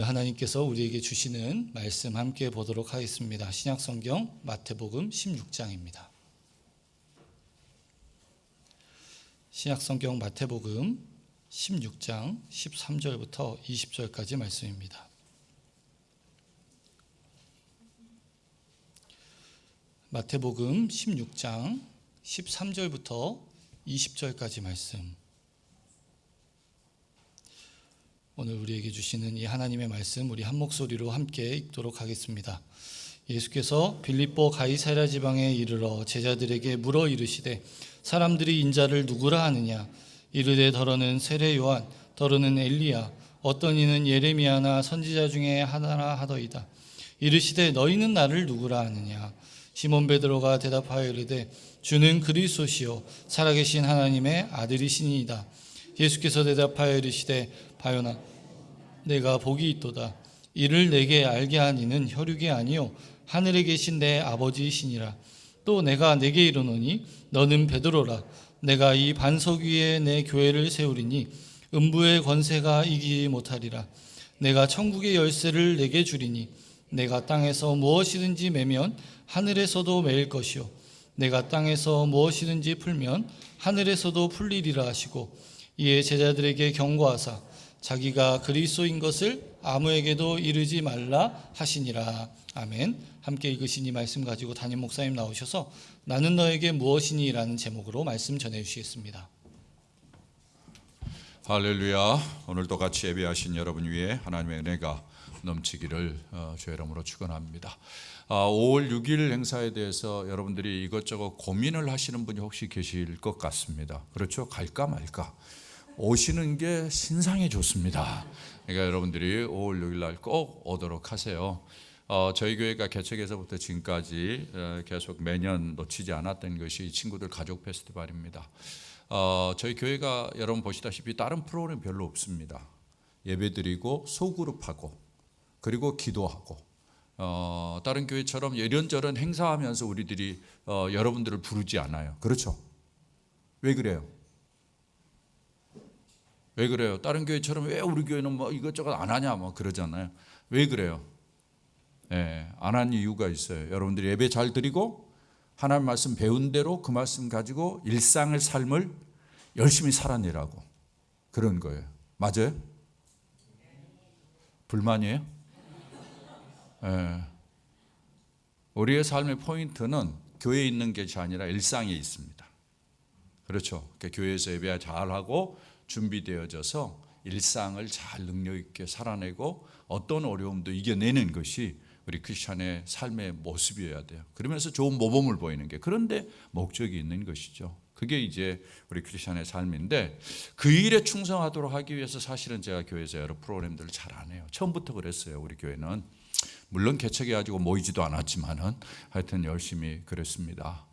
하나님께서 우리에게 주시는 말씀 함께 보도록 하겠습니다. 신약성경 마태복음 16장입니다. 신약성경 마태복음 16장 13절부터 20절까지 말씀입니다. 마태복음 16장 13절부터 20절까지 말씀. 오늘 우리에게 주시는 이 하나님의 말씀 우리 한 목소리로 함께 읽도록 하겠습니다. 예수께서 빌립보 가이사랴 지방에 이르러 제자들에게 물어 이르시되 사람들이 인자를 누구라 하느냐? 이르되 더러는 세례 요한, 더러는 엘리야, 어떤 이는 예레미야나 선지자 중에 하나라 하더이다. 이르시되 너희는 나를 누구라 하느냐? 시몬 베드로가 대답하여 이르되 주는 그리스도시요 살아계신 하나님의 아들이시니이다. 예수께서 대답하여 이르시되 바요나 내가 복이 있도다. 이를 내게 알게 하니는 혈육이 아니요 하늘에 계신 내 아버지이시니라. 또 내가 내게 이르노니 너는 베드로라. 내가 이 반석 위에 내 교회를 세우리니 음부의 권세가 이기지 못하리라. 내가 천국의 열쇠를 내게 주리니 내가 땅에서 무엇이든지 매면 하늘에서도 매일 것이요 내가 땅에서 무엇이든지 풀면 하늘에서도 풀리리라 하시고 이에 제자들에게 경고하사 자기가 그리스도인 것을 아무에게도 이르지 말라 하시니라. 아멘. 함께 읽으신 이 말씀 가지고 담임 목사님 나오셔서 나는 너에게 무엇이니? 라는 제목으로 말씀 전해주시겠습니다. 할렐루야. 오늘도 같이 예배하신 여러분 위에 하나님의 은혜가 넘치기를 주의 이름으로 축원합니다. 5월 6일 행사에 대해서 여러분들이 이것저것 고민을 하시는 분이 혹시 계실 것 같습니다. 그렇죠? 갈까 말까. 오시는 게 신상이 좋습니다. 그러니까 여러분들이 5월 6일 날 꼭 오도록 하세요. 저희 교회가 개척에서부터 지금까지 계속 매년 놓치지 않았던 것이 친구들 가족 페스티벌입니다. 저희 교회가 여러분 보시다시피 다른 프로그램 별로 없습니다. 예배드리고 소그룹하고 그리고 기도하고 다른 교회처럼 이런저런 행사하면서 우리들이 여러분들을 부르지 않아요. 그렇죠? 왜 그래요? 왜 그래요? 다른 교회처럼 왜 우리 교회는 뭐 이것저것 안 하냐 뭐 그러잖아요. 왜 그래요? 안 한 이유가 있어요. 여러분들이 예배 잘 드리고 하나님 말씀 배운 대로 그 말씀 가지고 일상의 삶을 열심히 살아내라고 그런 거예요. 맞아요? 불만이에요? 우리의 삶의 포인트는 교회에 있는 것이 아니라 일상에 있습니다. 그렇죠? 교회에서 예배 잘하고 준비되어져서 일상을 잘 능력 있게 살아내고 어떤 어려움도 이겨내는 것이 우리 크리스찬의 삶의 모습이어야 돼요. 그러면서 좋은 모범을 보이는 게 그런데 목적이 있는 것이죠. 그게 이제 우리 크리스찬의 삶인데 그 일에 충성하도록 하기 위해서 사실은 제가 교회에서 여러 프로그램들을 잘 안 해요. 처음부터 그랬어요. 우리 교회는 물론 개척해가지고 모이지도 않았지만은 하여튼 열심히 그랬습니다.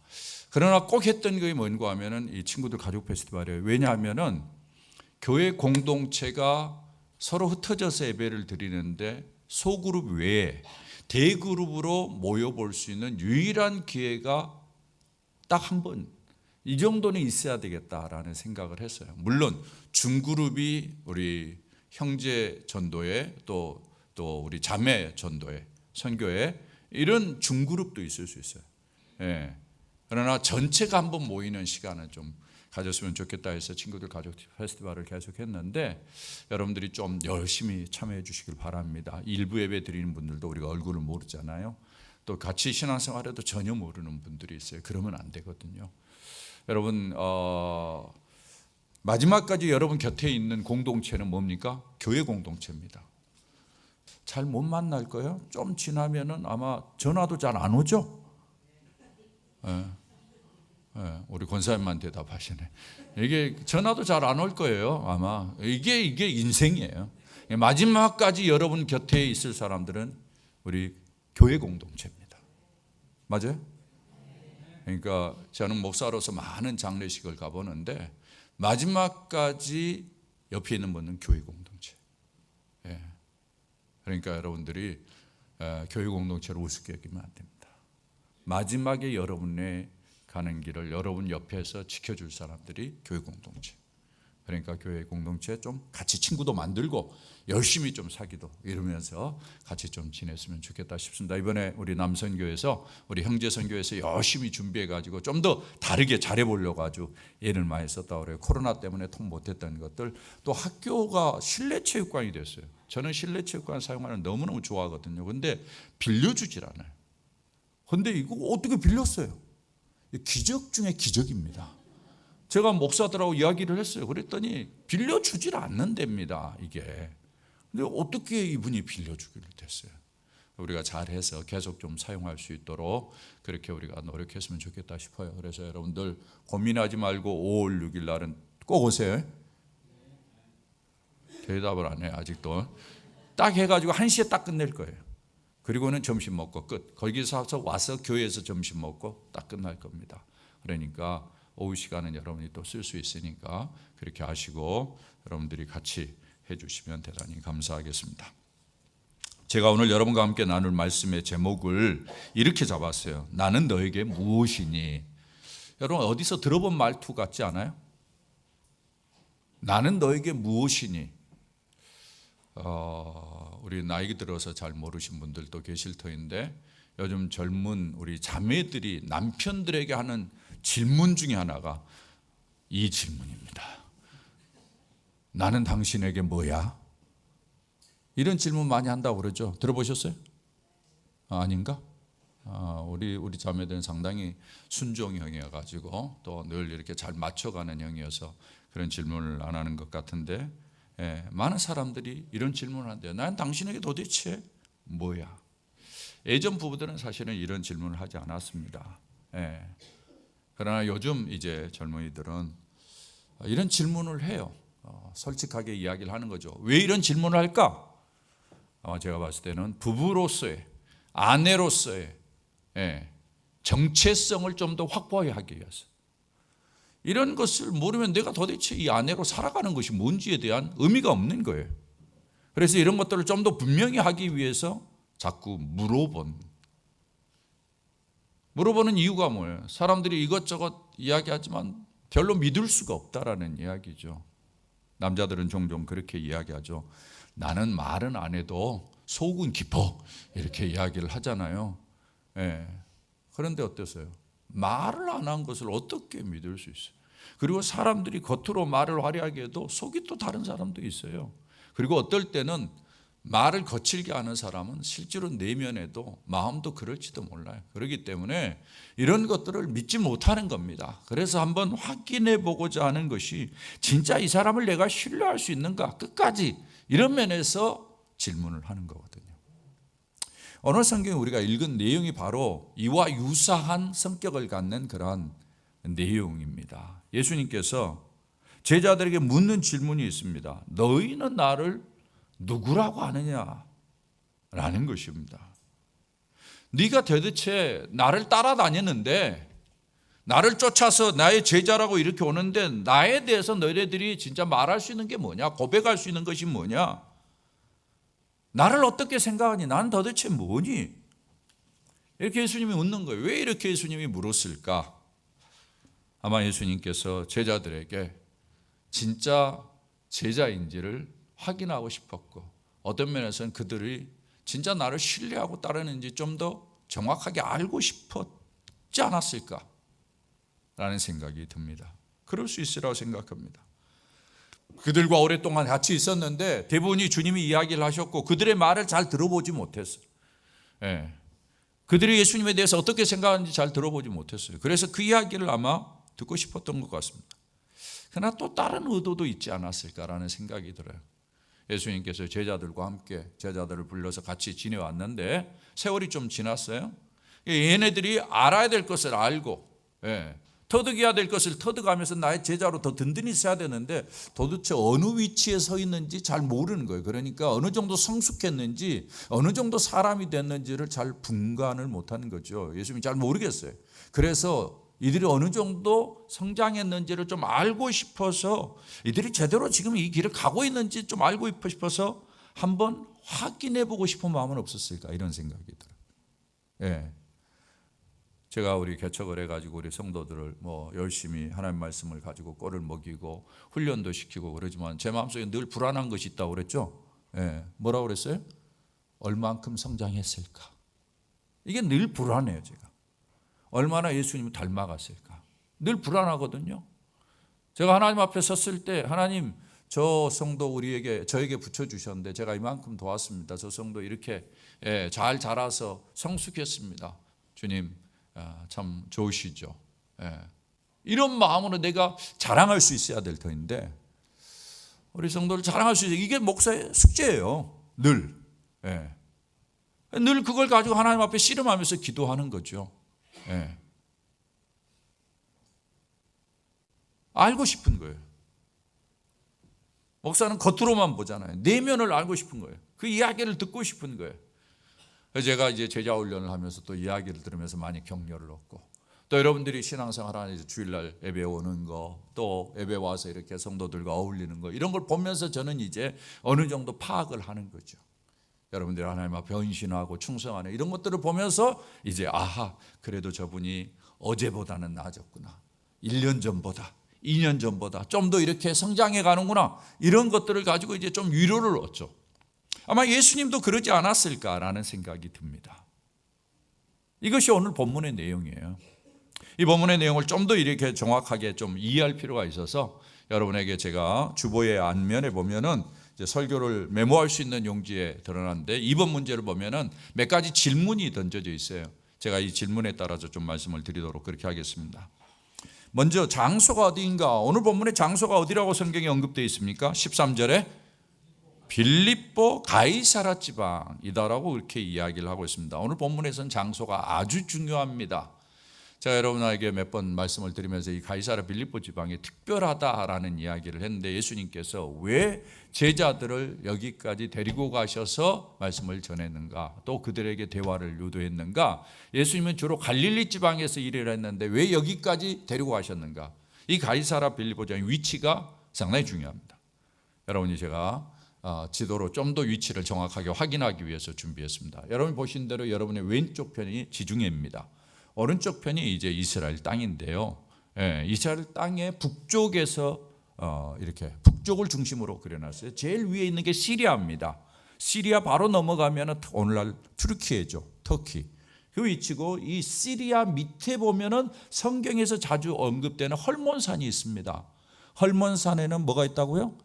그러나 꼭 했던 게 뭔가 하면은 이 친구들 가족 페스티벌이에요. 왜냐하면은 교회 공동체가 서로 흩어져서 예배를 드리는데 소그룹 외에 대그룹으로 모여볼 수 있는 유일한 기회가 딱 한 번, 이 정도는 있어야 되겠다라는 생각을 했어요. 물론 중그룹이 우리 형제 전도회 또 우리 자매 전도회 선교회 이런 중그룹도 있을 수 있어요. 그러나 전체가 한 번 모이는 시간은 좀 가졌으면 좋겠다 해서 친구들 가족 페스티벌을 계속했는데 여러분들이 좀 열심히 참여해 주시길 바랍니다. 일부 예배 드리는 분들도 우리가 얼굴을 모르잖아요. 또 같이 신앙생활에도 전혀 모르는 분들이 있어요. 그러면 안 되거든요. 여러분 마지막까지 여러분 곁에 있는 공동체는 뭡니까? 교회 공동체입니다. 잘 못 만날 거예요. 좀 지나면은 아마 전화도 잘 안 오죠. 우리 권사님만 대답하시네. 이게 전화도 잘 안 올 거예요. 아마 이게 인생이에요. 마지막까지 여러분 곁에 있을 사람들은 우리 교회 공동체입니다. 맞아요? 그러니까 저는 목사로서 많은 장례식을 가보는데 마지막까지 옆에 있는 분은 교회 공동체. 그러니까 여러분들이 교회 공동체를 우습게 여기면 안 됩니다. 마지막에 여러분의 가는 길을 여러분 옆에서 지켜줄 사람들이 교회 공동체. 그러니까 교회 공동체 좀 같이 친구도 만들고 열심히 좀 사귀도 이러면서 같이 좀 지냈으면 좋겠다 싶습니다. 이번에 우리 남선교에서 우리 형제선교에서 열심히 준비해 가지고 좀 더 다르게 잘해 보려고 아주 애를 많이 썼다고 그래요. 코로나 때문에 통 못했던 것들. 또 학교가 실내 체육관이 됐어요. 저는 실내 체육관 사용하는 거 너무너무 좋아하거든요. 근데 빌려주질 않아요. 근데 이거 어떻게 빌렸어요? 기적 중에 기적입니다. 제가 목사들하고 이야기를 했어요. 그랬더니 빌려주질 않는답니다, 이게. 근데 어떻게 이분이 빌려주기로 됐어요? 우리가 잘해서 계속 좀 사용할 수 있도록 그렇게 우리가 노력했으면 좋겠다 싶어요. 그래서 여러분들 고민하지 말고 5월 6일 날은 꼭 오세요. 대답을 안 해요, 아직도. 딱 해가지고 1시에 딱 끝낼 거예요. 그리고는 점심 먹고 끝. 거기서 와서 교회에서 점심 먹고 딱 끝날 겁니다. 그러니까 오후 시간은 여러분이 또 쓸 수 있으니까 그렇게 하시고 여러분들이 같이 해주시면 대단히 감사하겠습니다. 제가 오늘 여러분과 함께 나눌 말씀의 제목을 이렇게 잡았어요. 나는 너에게 무엇이니? 여러분 어디서 들어본 말투 같지 않아요? 나는 너에게 무엇이니? 우리 나이 들어서 잘 모르신 분들도 계실 터인데 요즘 젊은 우리 자매들이 남편들에게 하는 질문 중에 하나가 이 질문입니다. 나는 당신에게 뭐야? 이런 질문 많이 한다고 그러죠. 들어보셨어요? 아닌가? 우리 자매들은 상당히 순종형이어가지고 또 늘 이렇게 잘 맞춰가는 형이어서 그런 질문을 안 하는 것 같은데 많은 사람들이 이런 질문을 한대요. 난 당신에게 도대체 뭐야? 예전 부부들은 사실은 이런 질문을 하지 않았습니다. 그러나 요즘 이제 젊은이들은 이런 질문을 해요. 솔직하게 이야기를 하는 거죠. 왜 이런 질문을 할까? 아마 제가 봤을 때는 부부로서의 아내로서의 정체성을 좀 더 확보하기 위해서 이런 것을 모르면 내가 도대체 이 아내로 살아가는 것이 뭔지에 대한 의미가 없는 거예요. 그래서 이런 것들을 좀 더 분명히 하기 위해서 자꾸 물어보는 이유가 뭐예요? 사람들이 이것저것 이야기하지만 별로 믿을 수가 없다라는 이야기죠. 남자들은 종종 그렇게 이야기하죠. 나는 말은 안 해도 속은 깊어 이렇게 이야기를 하잖아요. 그런데 어땠어요? 말을 안 한 것을 어떻게 믿을 수 있어요? 그리고 사람들이 겉으로 말을 화려하게 해도 속이 또 다른 사람도 있어요. 그리고 어떨 때는 말을 거칠게 하는 사람은 실제로 내면에도 마음도 그럴지도 몰라요. 그렇기 때문에 이런 것들을 믿지 못하는 겁니다. 그래서 한번 확인해 보고자 하는 것이 진짜 이 사람을 내가 신뢰할 수 있는가 끝까지 이런 면에서 질문을 하는 거거든요. 오늘 성경에 우리가 읽은 내용이 바로 이와 유사한 성격을 갖는 그러한 내용입니다. 예수님께서 제자들에게 묻는 질문이 있습니다. 너희는 나를 누구라고 하느냐? 라는 것입니다. 네가 도대체 나를 따라다녔는데 나를 쫓아서 나의 제자라고 이렇게 오는데 나에 대해서 너희들이 진짜 말할 수 있는 게 뭐냐? 고백할 수 있는 것이 뭐냐? 나를 어떻게 생각하니? 나는 도대체 뭐니? 이렇게 예수님이 묻는 거예요. 왜 이렇게 예수님이 물었을까? 아마 예수님께서 제자들에게 진짜 제자인지를 확인하고 싶었고 어떤 면에서는 그들이 진짜 나를 신뢰하고 따르는지 좀 더 정확하게 알고 싶었지 않았을까? 라는 생각이 듭니다. 그럴 수 있으라고 생각합니다. 그들과 오랫동안 같이 있었는데 대부분이 주님이 이야기를 하셨고 그들의 말을 잘 들어보지 못했어요. 그들이 예수님에 대해서 어떻게 생각하는지 잘 들어보지 못했어요. 그래서 그 이야기를 아마 듣고 싶었던 것 같습니다. 그러나 또 다른 의도도 있지 않았을까라는 생각이 들어요. 예수님께서 제자들과 함께 제자들을 불러서 같이 지내왔는데 세월이 좀 지났어요. 얘네들이 알아야 될 것을 알고 터득해야 될 것을 터득하면서 나의 제자로 더 든든히 있어야 되는데 도대체 어느 위치에 서 있는지 잘 모르는 거예요. 그러니까 어느 정도 성숙했는지 어느 정도 사람이 됐는지를 잘 분간을 못하는 거죠. 예수님이 잘 모르겠어요. 그래서 이들이 어느 정도 성장했는지를 좀 알고 싶어서 이들이 제대로 지금 이 길을 가고 있는지 좀 알고 싶어서 한번 확인해 보고 싶은 마음은 없었을까 이런 생각이 들어요. 제가 우리 개척을 해가지고 우리 성도들을 뭐 열심히 하나님 말씀을 가지고 꼴을 먹이고 훈련도 시키고 그러지만 제 마음속에 늘 불안한 것이 있다고 그랬죠. 예, 뭐라고 그랬어요? 얼만큼 성장했을까? 이게 늘 불안해요. 제가 얼마나 예수님을 닮아갔을까? 늘 불안하거든요. 제가 하나님 앞에 섰을 때 하나님, 저 성도 저에게 붙여주셨는데 제가 이만큼 도왔습니다. 저 성도 이렇게 잘 자라서 성숙했습니다. 주님 참 좋으시죠. 이런 마음으로 내가 자랑할 수 있어야 될 터인데 우리 성도를 자랑할 수 있어요. 이게 목사의 숙제예요. 늘. 늘 그걸 가지고 하나님 앞에 씨름하면서 기도하는 거죠. 알고 싶은 거예요. 목사는 겉으로만 보잖아요. 내면을 알고 싶은 거예요. 그 이야기를 듣고 싶은 거예요. 제가 이제 제자 훈련을 하면서 또 이야기를 들으면서 많이 격려를 얻고, 또 여러분들이 신앙생활 하는 주일날 예배 오는 거, 또 예배 와서 이렇게 성도들과 어울리는 거, 이런 걸 보면서 저는 이제 어느 정도 파악을 하는 거죠. 여러분들이 하나님 앞에 헌신하고 충성하는 이런 것들을 보면서 이제 그래도 저분이 어제보다는 나아졌구나. 1년 전보다, 2년 전보다 좀 더 이렇게 성장해 가는구나. 이런 것들을 가지고 이제 좀 위로를 얻죠. 아마 예수님도 그러지 않았을까라는 생각이 듭니다. 이것이 오늘 본문의 내용이에요. 이 본문의 내용을 좀 더 이렇게 정확하게 좀 이해할 필요가 있어서 여러분에게 제가 주보의 앞면에 보면은 이제 설교를 메모할 수 있는 용지에 드러났는데, 이번 문제를 보면은 몇 가지 질문이 던져져 있어요. 제가 이 질문에 따라서 좀 말씀을 드리도록 그렇게 하겠습니다. 먼저 장소가 어디인가? 오늘 본문의 장소가 어디라고 성경에 언급되어 있습니까? 13절에 빌립보 가이사라 지방이다라고 이렇게 이야기를 하고 있습니다. 오늘 본문에서는 장소가 아주 중요합니다. 제가 여러분에게 몇 번 말씀을 드리면서 이 가이사라 빌립보 지방이 특별하다라는 이야기를 했는데, 예수님께서 왜 제자들을 여기까지 데리고 가셔서 말씀을 전했는가, 또 그들에게 대화를 유도했는가? 예수님은 주로 갈릴리 지방에서 일을 했는데 왜 여기까지 데리고 가셨는가? 이 가이사라 빌립보 지방의 위치가 상당히 중요합니다. 여러분이 제가 지도로 좀 더 위치를 정확하게 확인하기 위해서 준비했습니다. 여러분 보신 대로 여러분의 왼쪽 편이 지중해입니다. 오른쪽 편이 이제 이스라엘 땅인데요. 이스라엘 땅의 북쪽에서 이렇게 북쪽을 중심으로 그려놨어요. 제일 위에 있는 게 시리아입니다. 시리아 바로 넘어가면 오늘날 튀르키예죠. 터키. 그 위치고, 이 시리아 밑에 보면은 성경에서 자주 언급되는 헐몬산이 있습니다. 헐몬산에는 뭐가 있다고요?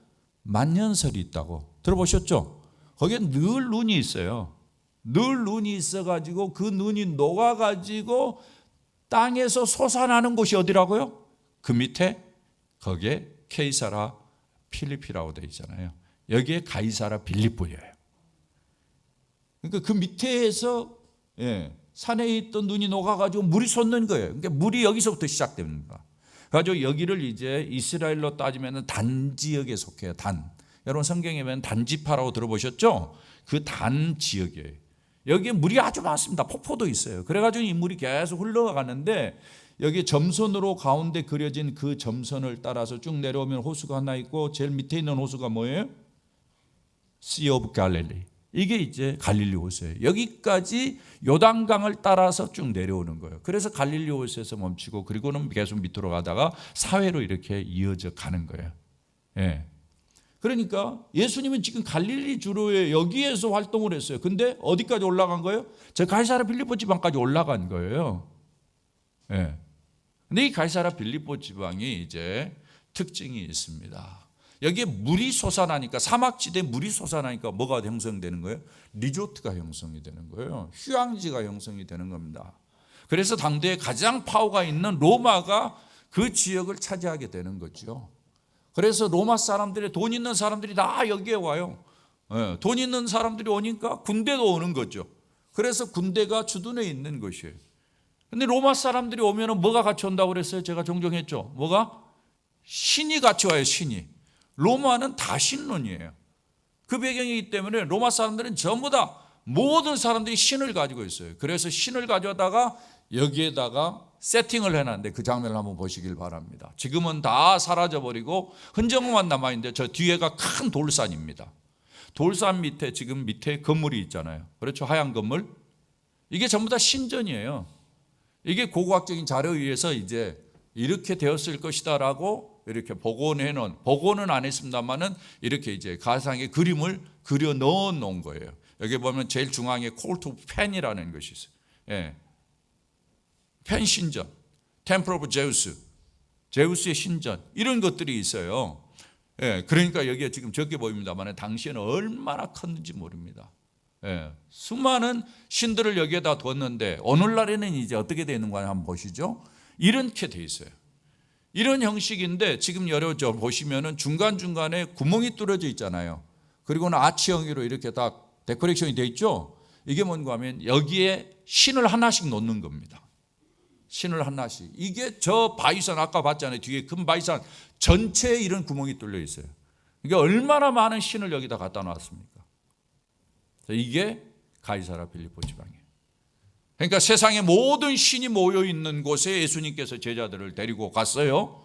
만년설이 있다고 들어보셨죠? 거기에 늘 눈이 있어요. 늘 눈이 있어가지고 그 눈이 녹아가지고 땅에서 솟아나는 곳이 어디라고요? 그 밑에 거기에 케이사라 필리피라고 되어 있잖아요. 여기에 가이사라 빌립보예요. 그러니까 그 밑에서 산에 있던 눈이 녹아가지고 물이 솟는 거예요. 그러니까 물이 여기서부터 시작됩니다. 그래서 여기를 이제 이스라엘로 따지면 단 지역에 속해요. 단. 여러분 성경에 보면 단지파라고 들어보셨죠? 그 단 지역이에요. 여기에 물이 아주 많습니다. 폭포도 있어요. 그래가지고 이 물이 계속 흘러가는데, 여기 점선으로 가운데 그려진 그 점선을 따라서 쭉 내려오면 호수가 하나 있고, 제일 밑에 있는 호수가 뭐예요? Sea of Galilee. 이게 이제 갈릴리 호수예요. 여기까지 요단강을 따라서 쭉 내려오는 거예요. 그래서 갈릴리 호수에서 멈추고, 그리고는 계속 밑으로 가다가 사회로 이렇게 이어져 가는 거예요. 그러니까 예수님은 지금 갈릴리 주로에 여기에서 활동을 했어요. 근데 어디까지 올라간 거예요? 저 가이사라 빌립보 지방까지 올라간 거예요. 근데 이 가이사라 빌립보 지방이 이제 특징이 있습니다. 여기에 물이 솟아나니까, 사막지대에 물이 솟아나니까 뭐가 형성되는 거예요? 리조트가 형성이 되는 거예요. 휴양지가 형성이 되는 겁니다. 그래서 당대에 가장 파워가 있는 로마가 그 지역을 차지하게 되는 거죠. 그래서 로마 사람들이, 돈 있는 사람들이 다 여기에 와요. 돈 있는 사람들이 오니까 군대도 오는 거죠. 그래서 군대가 주둔해 있는 것이에요. 근데 로마 사람들이 오면 뭐가 같이 온다고 그랬어요? 제가 종종 했죠. 뭐가? 신이 같이 와요. 신이. 로마는 다 신론이에요. 그 배경이기 때문에 로마 사람들은 전부 다, 모든 사람들이 신을 가지고 있어요. 그래서 신을 가져다가 여기에다가 세팅을 해놨는데, 그 장면을 한번 보시길 바랍니다. 지금은 다 사라져버리고 흔적만 남아있는데, 저 뒤에가 큰 돌산입니다. 돌산 밑에 지금 밑에 건물이 있잖아요. 그렇죠? 하얀 건물. 이게 전부 다 신전이에요. 이게 고고학적인 자료에 의해서 이제 이렇게 되었을 것이다라고 이렇게 복원은 안 했습니다만은 이렇게 이제 가상의 그림을 그려 넣어 놓은 거예요. 여기 보면 제일 중앙에 콜트 오브 펜이라는 것이 있어요. 예. 펜 신전, 템플 오브 제우스, 제우스의 신전, 이런 것들이 있어요. 예. 그러니까 여기에 지금 적게 보입니다만 당시에는 얼마나 컸는지 모릅니다. 예. 수많은 신들을 여기에다 뒀는데 오늘날에는 이제 어떻게 되는 거냐 한번 보시죠. 이렇게 돼 있어요. 이런 형식인데 지금 여러 보시면은 중간중간에 구멍이 뚫어져 있잖아요. 그리고는 아치형으로 이렇게 다 데코레이션이 돼 있죠. 이게 뭔가 하면 여기에 신을 하나씩 놓는 겁니다. 신을 하나씩. 이게 저 바위산 아까 봤잖아요. 뒤에 큰 바위산 전체에 이런 구멍이 뚫려 있어요. 이게 얼마나 많은 신을 여기다 갖다 놨습니까? 이게 가이사랴 필리포 지방이에요. 그러니까 세상의 모든 신이 모여 있는 곳에 예수님께서 제자들을 데리고 갔어요.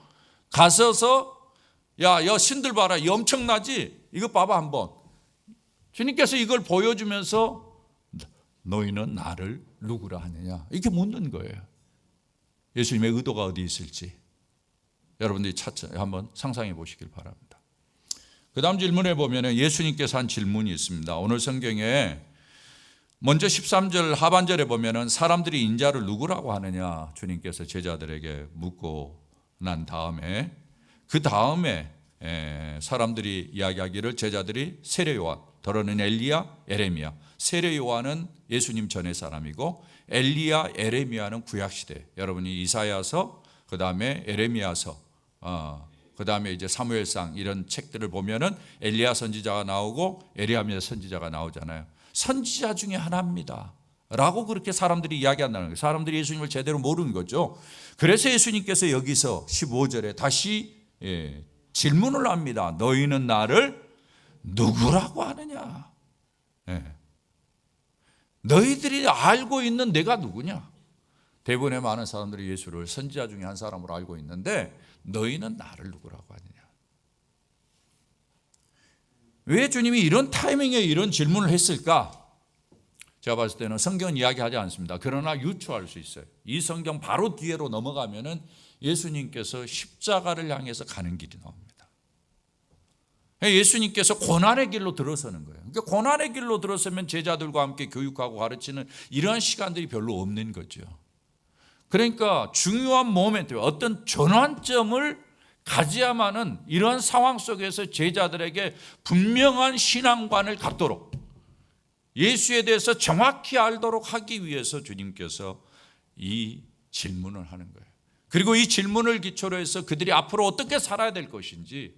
가서서 야 신들 봐라, 이 엄청나지? 이거 봐봐 한번. 주님께서 이걸 보여주면서 너희는 나를 누구라 하느냐, 이렇게 묻는 거예요. 예수님의 의도가 어디 있을지 여러분들이 한번 상상해 보시길 바랍니다. 그 다음 질문에 보면 예수님께서 한 질문이 있습니다. 오늘 성경에 먼저 13절 하반절에 보면 사람들이 인자를 누구라고 하느냐 주님께서 제자들에게 묻고 난 다음에 그 다음에 사람들이 이야기하기를 제자들이 세례 요한, 더러는 엘리야, 에레미야. 세례 요한은 예수님 전의 사람이고 엘리야, 에레미야는 구약시대. 여러분이 이사야서, 그 다음에 에레미야서, 그 다음에 이제 사무엘상 이런 책들을 보면은 엘리야 선지자가 나오고 에레미야 선지자가 나오잖아요. 선지자 중에 하나입니다 라고 그렇게 사람들이 이야기한다는 거예요. 사람들이 예수님을 제대로 모르는 거죠. 그래서 예수님께서 여기서 15절에 다시 질문을 합니다. 너희는 나를 누구라고 하느냐? 너희들이 알고 있는 내가 누구냐? 대부분의 많은 사람들이 예수를 선지자 중에 한 사람으로 알고 있는데 너희는 나를 누구라고 하느냐? 왜 주님이 이런 타이밍에 이런 질문을 했을까? 제가 봤을 때는 성경은 이야기하지 않습니다. 그러나 유추할 수 있어요. 이 성경 바로 뒤로 넘어가면은 예수님께서 십자가를 향해서 가는 길이 나옵니다. 예수님께서 고난의 길로 들어서는 거예요. 그러니까 고난의 길로 들어서면 제자들과 함께 교육하고 가르치는 이러한 시간들이 별로 없는 거죠. 그러니까 중요한 모멘트, 어떤 전환점을 가져야만은 이러한 상황 속에서 제자들에게 분명한 신앙관을 갖도록, 예수에 대해서 정확히 알도록 하기 위해서 주님께서 이 질문을 하는 거예요. 그리고 이 질문을 기초로 해서 그들이 앞으로 어떻게 살아야 될 것인지,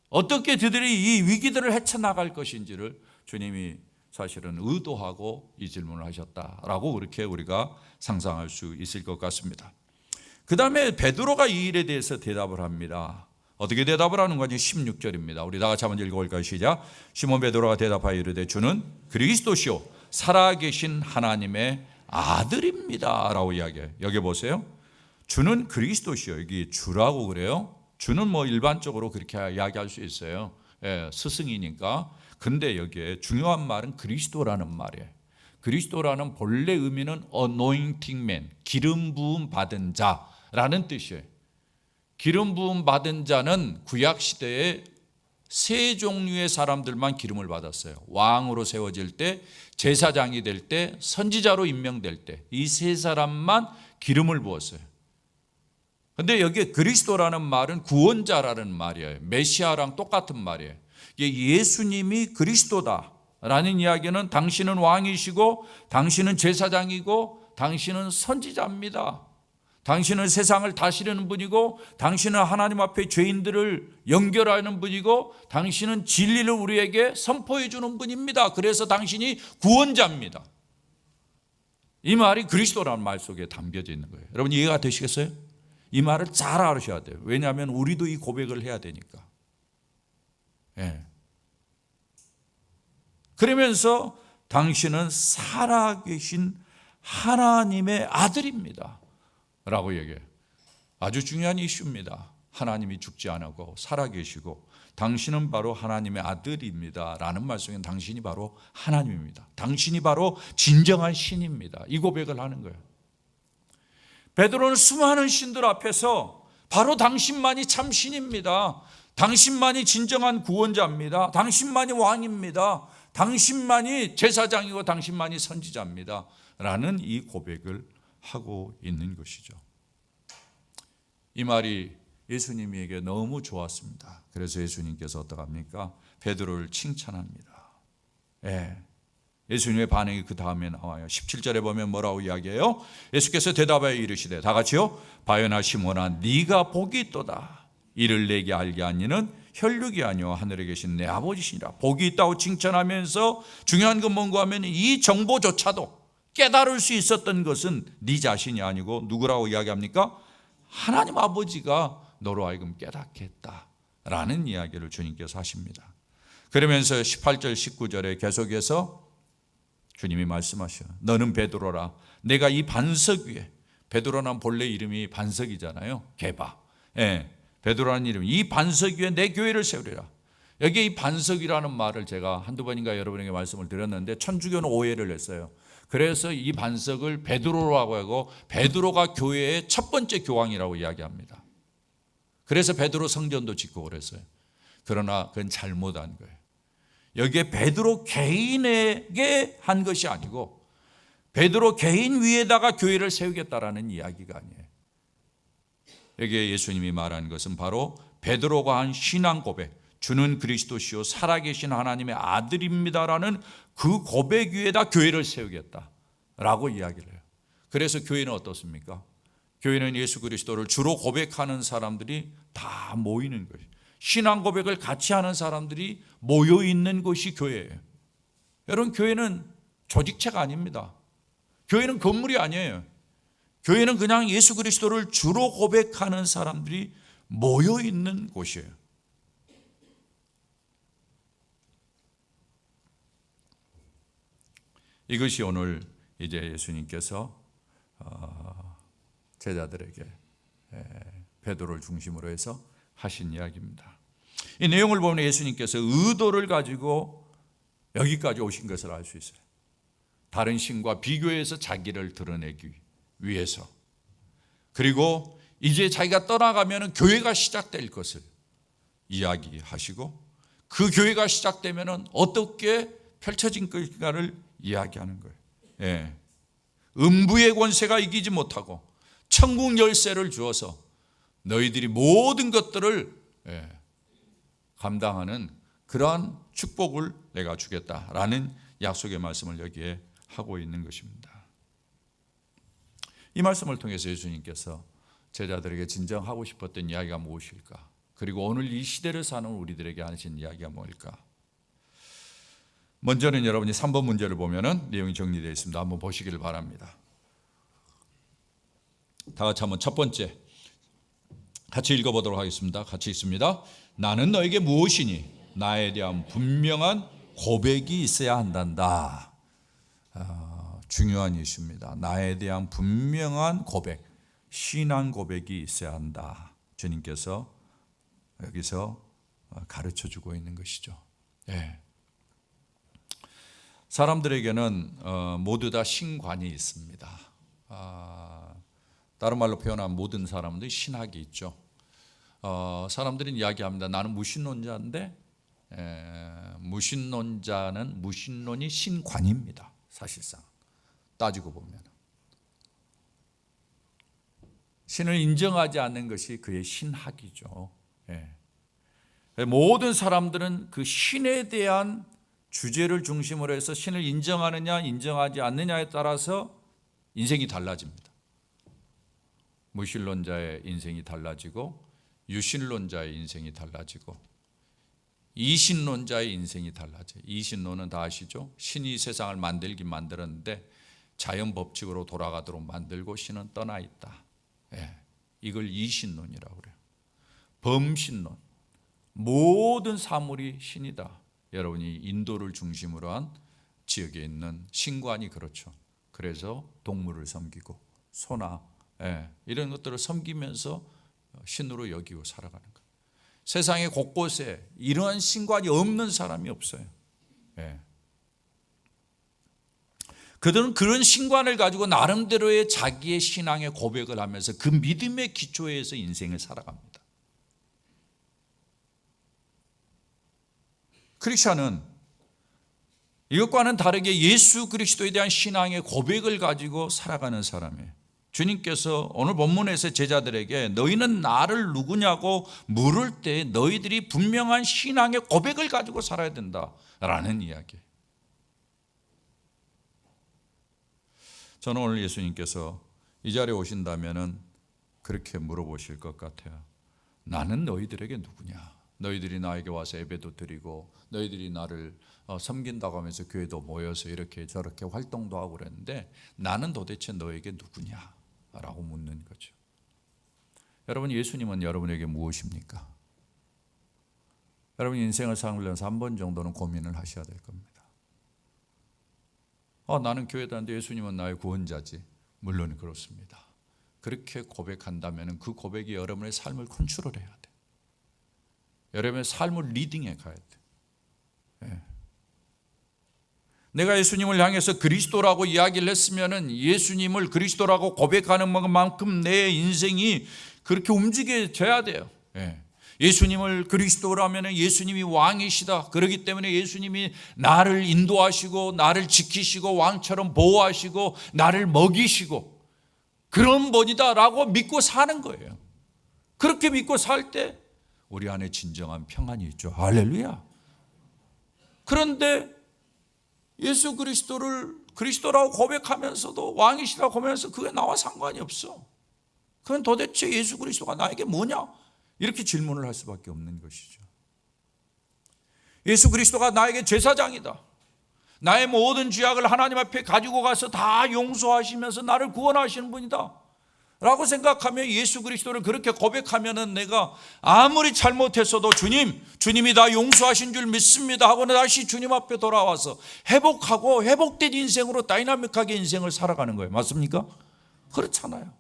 어떻게 그들이 이 위기들을 헤쳐나갈 것인지를 주님이 사실은 의도하고 이 질문을 하셨다라고 그렇게 우리가 상상할 수 있을 것 같습니다. 그 다음에 베드로가 이 일에 대해서 대답을 합니다. 어떻게 대답을 하는 건지 16절입니다. 우리 다 같이 한번 읽어볼까요? 시작. 시몬 베드로가 대답하여 이르되 주는 그리스도시요 살아계신 하나님의 아들입니다 라고 이야기해요. 여기 보세요. 주는 그리스도시요. 여기 주라고 그래요. 주는 뭐 일반적으로 그렇게 이야기할 수 있어요. 스승이니까. 근데 여기에 중요한 말은 그리스도라는 말이에요. 그리스도라는 본래 의미는 anointing man, 기름 부음 받은 자라는 뜻이에요. 기름 부음 받은 자는 구약 시대에 세 종류의 사람들만 기름을 받았어요. 왕으로 세워질 때, 제사장이 될 때, 선지자로 임명될 때, 이 세 사람만 기름을 부었어요. 근데 여기에 그리스도라는 말은 구원자라는 말이에요. 메시아랑 똑같은 말이에요. 예수님이 그리스도다라는 이야기는 당신은 왕이시고 당신은 제사장이고 당신은 선지자입니다. 당신은 세상을 다스리는 분이고 당신은 하나님 앞에 죄인들을 연결하는 분이고 당신은 진리를 우리에게 선포해 주는 분입니다. 그래서 당신이 구원자입니다. 이 말이 그리스도라는 말 속에 담겨져 있는 거예요. 여러분 이해가 되시겠어요? 이 말을 잘 알으셔야 돼요. 왜냐하면 우리도 이 고백을 해야 되니까. 그러면서 당신은 살아계신 하나님의 아들입니다 라고 얘기해요. 아주 중요한 이슈입니다. 하나님이 죽지 않고 살아계시고 당신은 바로 하나님의 아들입니다 라는 말 속에 당신이 바로 하나님입니다. 당신이 바로 진정한 신입니다. 이 고백을 하는 거예요. 베드로는 수많은 신들 앞에서 바로 당신만이 참 신입니다. 당신만이 진정한 구원자입니다. 당신만이 왕입니다. 당신만이 제사장이고 당신만이 선지자입니다. 라는 이 고백을 하고 있는 것이죠. 이 말이 예수님에게 너무 좋았습니다. 그래서 예수님께서 어떡합니까? 베드로를 칭찬합니다. 예수님의 반응이 그 다음에 나와요. 17절에 보면 뭐라고 이야기해요? 예수께서 대답하여 이르시되, 다 같이요, 바요나 시몬아 네가 복이 있도다. 이를 내게 알게 한 이는 혈육이 아니요 하늘에 계신 내 아버지시니라. 복이 있다고 칭찬하면서 중요한 건 뭔가 하면 이 정보조차도 깨달을 수 있었던 것은 네 자신이 아니고 누구라고 이야기합니까? 하나님 아버지가 너로 하여금 깨닫게 했다라는 이야기를 주님께서 하십니다. 그러면서 18절 19절에 계속해서 주님이 말씀하셔요. 너는 베드로라. 내가 이 반석 위에, 베드로는 본래 이름이 반석이잖아요. 게바. 베드로라는 이름, 이 반석 위에 내 교회를 세우리라. 여기 이 반석이라는 말을 제가 한두 번인가 여러분에게 말씀을 드렸는데 천주교는 오해를 했어요. 그래서 이 반석을 베드로라고 하고 베드로가 교회의 첫 번째 교황이라고 이야기합니다. 그래서 베드로 성전도 짓고 그랬어요. 그러나 그건 잘못한 거예요. 여기에 베드로 개인에게 한 것이 아니고 베드로 개인 위에다가 교회를 세우겠다라는 이야기가 아니에요. 여기에 예수님이 말한 것은 바로 베드로가 한 신앙 고백, 주는 그리스도시요 살아계신 하나님의 아들입니다라는 그 고백 위에다 교회를 세우겠다라고 이야기를 해요. 그래서 교회는 어떻습니까? 교회는 예수 그리스도를 주로 고백하는 사람들이 다 모이는 거예요. 신앙 고백을 같이 하는 사람들이 모여 있는 곳이 교회예요. 여러분, 교회는 조직체가 아닙니다. 교회는 건물이 아니에요. 교회는 그냥 예수 그리스도를 주로 고백하는 사람들이 모여 있는 곳이에요. 이것이 오늘 이제 예수님께서 제자들에게 베드로를 중심으로 해서 하신 이야기입니다. 이 내용을 보면 예수님께서 의도를 가지고 여기까지 오신 것을 알 수 있어요. 다른 신과 비교해서 자기를 드러내기 위해서. 그리고 이제 자기가 떠나가면 교회가 시작될 것을 이야기하시고 그 교회가 시작되면 어떻게 펼쳐진 것인가를 이야기하는 거예요. 음부의 권세가 이기지 못하고 천국 열쇠를 주어서 너희들이 모든 것들을 감당하는 그러한 축복을 내가 주겠다라는 약속의 말씀을 여기에 하고 있는 것입니다. 이 말씀을 통해서 예수님께서 제자들에게 진정 하고 싶었던 이야기가 무엇일까? 그리고 오늘 이 시대를 사는 우리들에게 하신 이야기가 뭘까? 먼저는 여러분이 3번 문제를 보면은 내용이 정리되어 있습니다. 한번 보시기를 바랍니다. 다 같이 한번 첫 번째 같이 읽어보도록 하겠습니다. 같이 읽습니다. 나는 너에게 무엇이니? 나에 대한 분명한 고백이 있어야 한단다. 중요한 이슈입니다. 나에 대한 분명한 고백, 신앙 고백이 있어야 한다. 주님께서 여기서 가르쳐주고 있는 것이죠. 사람들에게는 모두 다 신관이 있습니다. 다른 말로 표현하면 모든 사람들이 신학이 있죠. 사람들은 이야기합니다. 나는 무신론자인데 무신론자는 무신론이 신관입니다. 사실상 따지고 보면 신을 인정하지 않는 것이 그의 신학이죠. 모든 사람들은 그 신에 대한 주제를 중심으로 해서 신을 인정하느냐 인정하지 않느냐에 따라서 인생이 달라집니다. 무신론자의 인생이 달라지고 유신론자의 인생이 달라지고 이신론자의 인생이 달라져요. 이신론은 다 아시죠? 신이 세상을 만들긴 만들었는데 자연 법칙으로 돌아가도록 만들고 신은 떠나 있다. 이걸 이신론이라고 그래요. 범신론, 모든 사물이 신이다. 여러분이 인도를 중심으로 한 지역에 있는 신관이 그렇죠. 그래서 동물을 섬기고 소나 이런 것들을 섬기면서 신으로 여기고 살아가는 거예요. 세상의 곳곳에 이러한 신관이 없는 사람이 없어요. 그들은 그런 신관을 가지고 나름대로의 자기의 신앙의 고백을 하면서 그 믿음의 기초에서 인생을 살아갑니다. 크리스천은 이것과는 다르게 예수 그리스도에 대한 신앙의 고백을 가지고 살아가는 사람이에요. 주님께서 오늘 본문에서 제자들에게 너희는 나를 누구냐고 물을 때 너희들이 분명한 신앙의 고백을 가지고 살아야 된다라는 이야기예요. 저는 오늘 예수님께서 이 자리에 오신다면 그렇게 물어보실 것 같아요. 나는 너희들에게 누구냐? 너희들이 나에게 와서 예배도 드리고 너희들이 나를 섬긴다고 하면서 교회도 모여서 이렇게 저렇게 활동도 하고 그랬는데 나는 도대체 너에게 누구냐? 라고 묻는 거죠. 여러분, 예수님은 여러분에게 무엇입니까? 여러분 인생을 살면서 한 번 정도는 고민을 하셔야 될 겁니다. 나는 교회 다니는데 예수님은 나의 구원자지. 물론 그렇습니다. 그렇게 고백한다면 그 고백이 여러분의 삶을 컨트롤해야 돼. 여러분의 삶을 리딩해 가야 돼. 내가 예수님을 향해서 그리스도라고 이야기를 했으면 예수님을 그리스도라고 고백하는 만큼 내 인생이 그렇게 움직여져야 돼요. 예수님을 그리스도라면 예수님이 왕이시다. 그렇기 때문에 예수님이 나를 인도하시고 나를 지키시고 왕처럼 보호하시고 나를 먹이시고 그런 분이다라고 믿고 사는 거예요. 그렇게 믿고 살 때 우리 안에 진정한 평안이 있죠. 할렐루야. 그런데 예수 그리스도를 그리스도라고 고백하면서도 왕이시라고 하면서 그게 나와 상관이 없어. 그건 도대체 예수 그리스도가 나에게 뭐냐? 이렇게 질문을 할 수밖에 없는 것이죠. 예수 그리스도가 나에게 제사장이다. 나의 모든 죄악을 하나님 앞에 가지고 가서 다 용서하시면서 나를 구원하시는 분이다 라고 생각하면 예수 그리스도를 그렇게 고백하면 내가 아무리 잘못했어도 주님이 다 용서하신 줄 믿습니다 하고 다시 주님 앞에 돌아와서 회복하고 회복된 인생으로 다이나믹하게 인생을 살아가는 거예요. 맞습니까? 그렇잖아요.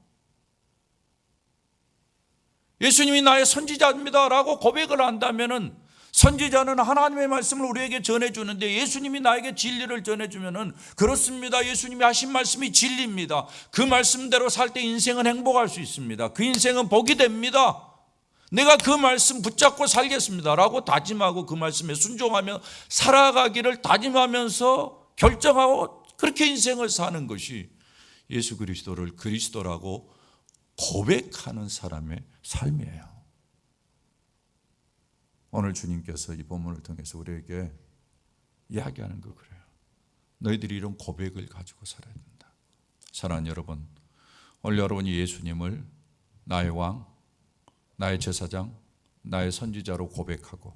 예수님이 나의 선지자입니다 라고 고백을 한다면 선지자는 하나님의 말씀을 우리에게 전해주는데 예수님이 나에게 진리를 전해주면 그렇습니다. 예수님이 하신 말씀이 진리입니다. 그 말씀대로 살 때 인생은 행복할 수 있습니다. 그 인생은 복이 됩니다. 내가 그 말씀 붙잡고 살겠습니다 라고 다짐하고 그 말씀에 순종하며 살아가기를 다짐하면서 결정하고 그렇게 인생을 사는 것이 예수 그리스도를 그리스도라고 고백하는 사람의 삶이에요. 오늘 주님께서 이 본문을 통해서 우리에게 이야기하는 거 그래요. 너희들이 이런 고백을 가지고 살아야 된다. 사랑하는 여러분, 오늘 여러분이 예수님을 나의 왕, 나의 제사장, 나의 선지자로 고백하고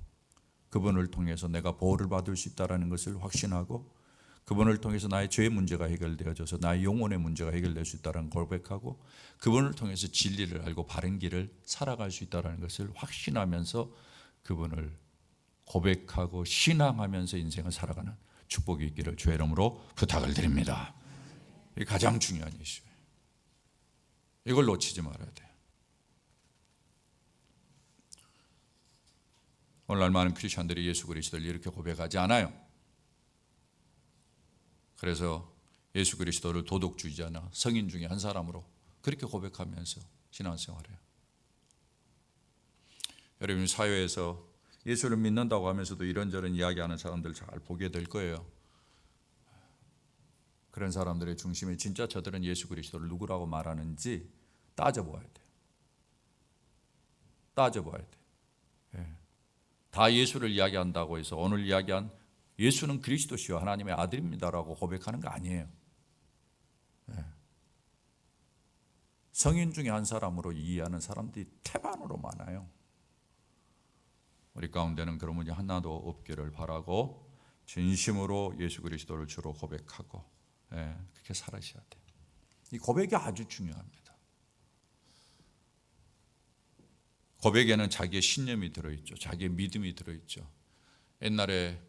그분을 통해서 내가 보호를 받을 수 있다는 것을 확신하고 그분을 통해서 나의 죄의 문제가 해결되어져서 나의 영혼의 문제가 해결될 수 있다는 걸 고백하고 그분을 통해서 진리를 알고 바른 길을 살아갈 수 있다는 것을 확신하면서 그분을 고백하고 신앙하면서 인생을 살아가는 축복이 있기를 주의 이름으로 부탁을 드립니다. 이게 가장 중요한 이슈예요. 이걸 놓치지 말아야 돼요. 오늘날 많은 크리스천들이 예수 그리스도를 이렇게 고백하지 않아요. 그래서 예수 그리스도를 도덕주의자나 성인 중에 한 사람으로 그렇게 고백하면서 신앙생활해요. 여러분 사회에서 예수를 믿는다고 하면서도 이런저런 이야기하는 사람들 잘 보게 될 거예요. 그런 사람들의 중심에 진짜 저들은 예수 그리스도를 누구라고 말하는지 따져봐야 돼요. 따져봐야 돼요. 다 예수를 이야기한다고 해서 오늘 이야기한 예수는 그리스도시요 하나님의 아들입니다라고 고백하는 거 아니에요. 성인 중에 한 사람으로 이해하는 사람들이 태반으로 많아요. 우리 가운데는 그런 분이 하나도 없기를 바라고 진심으로 예수 그리스도를 주로 고백하고 그렇게 살아셔야 돼요. 이 고백이 아주 중요합니다. 고백에는 자기의 신념이 들어있죠. 자기의 믿음이 들어있죠. 옛날에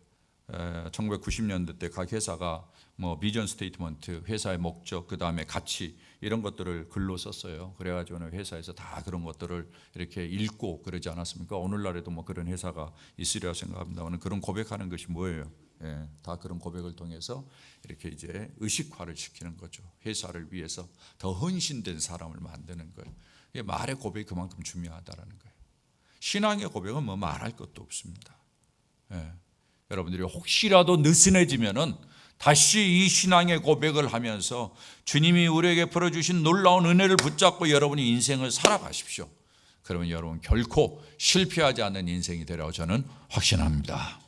1990년대 때 각 회사가 비전 스테이트먼트, 회사의 목적, 그 다음에 가치 이런 것들을 글로 썼어요. 그래가지고 회사에서 다 그런 것들을 이렇게 읽고 그러지 않았습니까? 오늘날에도 그런 회사가 있으리라 생각합니다. 그런 고백하는 것이 뭐예요? 다 그런 고백을 통해서 이렇게 이제 의식화를 시키는 거죠. 회사를 위해서 더 헌신된 사람을 만드는 거예요. 이게 말의 고백이 그만큼 중요하다라는 거예요. 신앙의 고백은 뭐 말할 것도 없습니다. 여러분들이 혹시라도 느슨해지면은 다시 이 신앙의 고백을 하면서 주님이 우리에게 풀어주신 놀라운 은혜를 붙잡고 여러분이 인생을 살아가십시오. 그러면 여러분 결코 실패하지 않는 인생이 되라고 저는 확신합니다.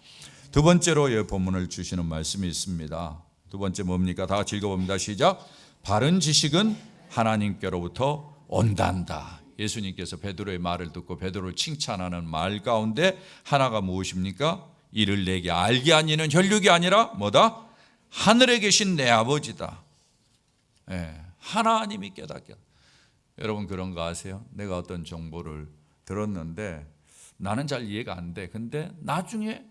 두 번째로 이 본문을 주시는 말씀이 있습니다. 두 번째 뭡니까? 다 같이 읽어봅니다. 시작. 바른 지식은 하나님께로부터 온단다. 예수님께서 베드로의 말을 듣고 베드로를 칭찬하는 말 가운데 하나가 무엇입니까? 이를 내게 알게 하니는 혈육이 아니라 뭐다? 하늘에 계신 내 아버지다. 하나님이 깨닫게. 여러분 그런 거 아세요? 내가 어떤 정보를 들었는데 나는 잘 이해가 안 돼. 근데 나중에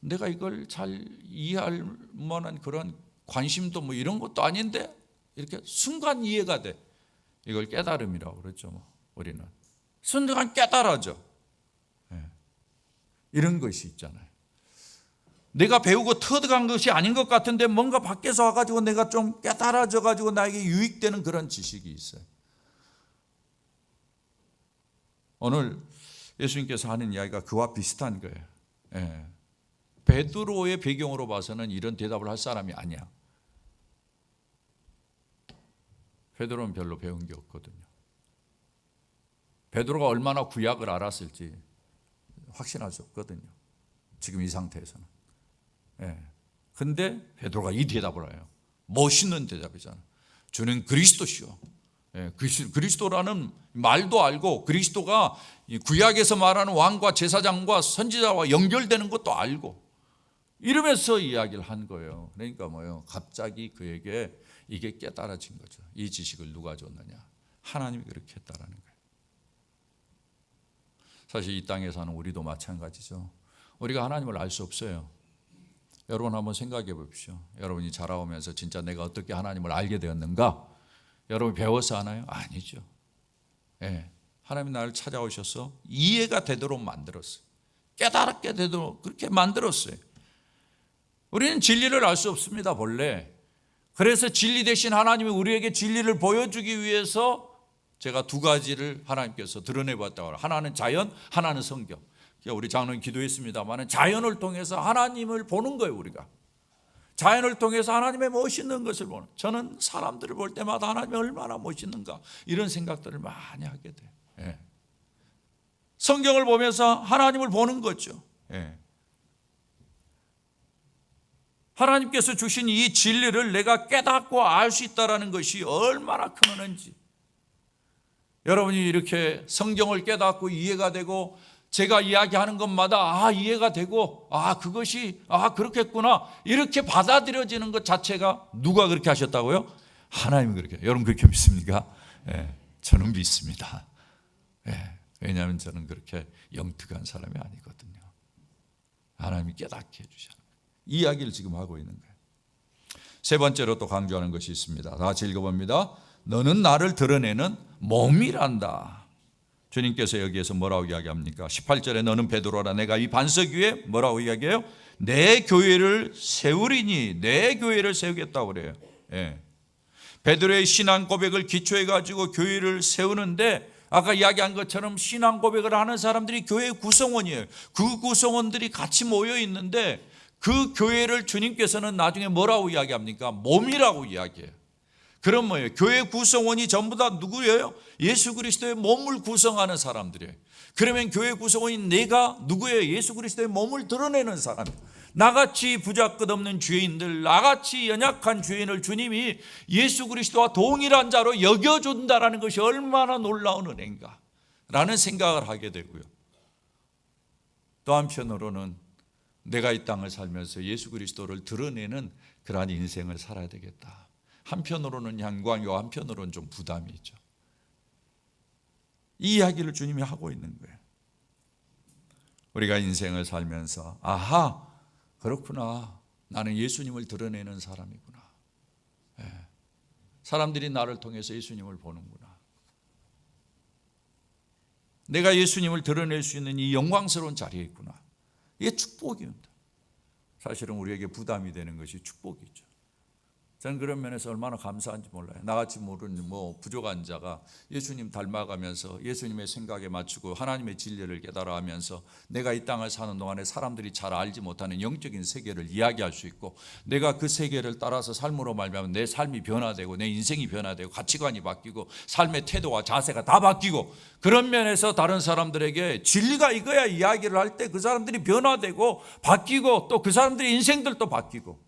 내가 이걸 잘 이해할 만한 그런 관심도 뭐 이런 것도 아닌데 이렇게 순간 이해가 돼. 이걸 깨달음이라고 그러죠. 뭐 우리는 순간 깨달아져. 이런 것이 있잖아요. 내가 배우고 터득한 것이 아닌 것 같은데 뭔가 밖에서 와가지고 내가 좀 깨달아져가지고 나에게 유익되는 그런 지식이 있어요. 오늘 예수님께서 하는 이야기가 그와 비슷한 거예요. 베드로의 배경으로 봐서는 이런 대답을 할 사람이 아니야. 베드로는 별로 배운 게 없거든요. 베드로가 얼마나 구약을 알았을지 확신할 수 없거든요. 지금 이 상태에서는. 근데 베드로가 이 대답을 해요. 멋있는 대답이잖아요. 주는 그리스도시요. 그리스도라는 말도 알고 그리스도가 구약에서 말하는 왕과 제사장과 선지자와 연결되는 것도 알고 이러면서 이야기를 한 거예요. 그러니까 뭐요? 갑자기 그에게 이게 깨달아진 거죠. 이 지식을 누가 줬느냐? 하나님이 그렇게 했다라는 거예요. 사실 이 땅에 사는 우리도 마찬가지죠. 우리가 하나님을 알 수 없어요. 여러분 한번 생각해 보십시오. 여러분이 자라오면서 진짜 내가 어떻게 하나님을 알게 되었는가? 여러분이 배워서 하나요? 아니죠. 하나님이 나를 찾아오셔서 이해가 되도록 만들었어요. 깨달게 되도록 그렇게 만들었어요. 우리는 진리를 알 수 없습니다, 본래. 그래서 진리 대신 하나님이 우리에게 진리를 보여주기 위해서 제가 두 가지를 하나님께서 드러내봤다고. 하나는 자연, 하나는 성경. 우리 장로님 기도했습니다만 자연을 통해서 하나님을 보는 거예요, 우리가. 자연을 통해서 하나님의 멋있는 것을 보는. 저는 사람들을 볼 때마다 하나님이 얼마나 멋있는가 이런 생각들을 많이 하게 돼요. 성경을 보면서 하나님을 보는 거죠. 하나님께서 주신 이 진리를 내가 깨닫고 알 수 있다는 것이 얼마나 큰 은혜인지. 여러분이 이렇게 성경을 깨닫고 이해가 되고 제가 이야기하는 것마다 이해가 되고 그것이 그렇겠구나 이렇게 받아들여지는 것 자체가 누가 그렇게 하셨다고요? 하나님이 그렇게. 여러분 그렇게 믿습니까? 저는 믿습니다. 왜냐하면 저는 그렇게 영특한 사람이 아니거든요. 하나님이 깨닫게 해주셨어요. 이 이야기를 지금 하고 있는 거예요. 세 번째로 또 강조하는 것이 있습니다. 다 같이 읽어봅니다. 너는 나를 드러내는 몸이란다. 주님께서 여기에서 뭐라고 이야기합니까? 18절에 너는 베드로라 내가 이 반석 위에 뭐라고 이야기해요? 내 교회를 세우리니 내 교회를 세우겠다고 그래요. 베드로의 신앙 고백을 기초해 가지고 교회를 세우는데 아까 이야기한 것처럼 신앙 고백을 하는 사람들이 교회 구성원이에요. 그 구성원들이 같이 모여 있는데 그 교회를 주님께서는 나중에 뭐라고 이야기합니까? 몸이라고 이야기해요. 그럼 뭐예요? 교회 구성원이 전부 다 누구예요? 예수 그리스도의 몸을 구성하는 사람들이에요. 그러면 교회 구성원이 내가 누구예요? 예수 그리스도의 몸을 드러내는 사람이에요. 나같이 부자끝없는 죄인들, 나같이 연약한 죄인을 주님이 예수 그리스도와 동일한 자로 여겨준다는 것이 얼마나 놀라운 은혜인가 라는 생각을 하게 되고요. 또 한편으로는 내가 이 땅을 살면서 예수 그리스도를 드러내는 그러한 인생을 살아야 되겠다. 한편으로는 영광이고 한편으로는 좀 부담이 있죠. 이 이야기를 주님이 하고 있는 거예요. 우리가 인생을 살면서 그렇구나. 나는 예수님을 드러내는 사람이구나. 사람들이 나를 통해서 예수님을 보는구나. 내가 예수님을 드러낼 수 있는 이 영광스러운 자리에 있구나. 이게 축복입니다. 사실은 우리에게 부담이 되는 것이 축복이죠. 저는 그런 면에서 얼마나 감사한지 몰라요. 나같이 모르는 부족한 자가 예수님 닮아가면서 예수님의 생각에 맞추고 하나님의 진리를 깨달아가면서 내가 이 땅을 사는 동안에 사람들이 잘 알지 못하는 영적인 세계를 이야기할 수 있고, 내가 그 세계를 따라서 삶으로 말미암아 내 삶이 변화되고 내 인생이 변화되고 가치관이 바뀌고 삶의 태도와 자세가 다 바뀌고, 그런 면에서 다른 사람들에게 진리가 이거야 이야기를 할 때 그 사람들이 변화되고 바뀌고 또 그 사람들의 인생들도 바뀌고,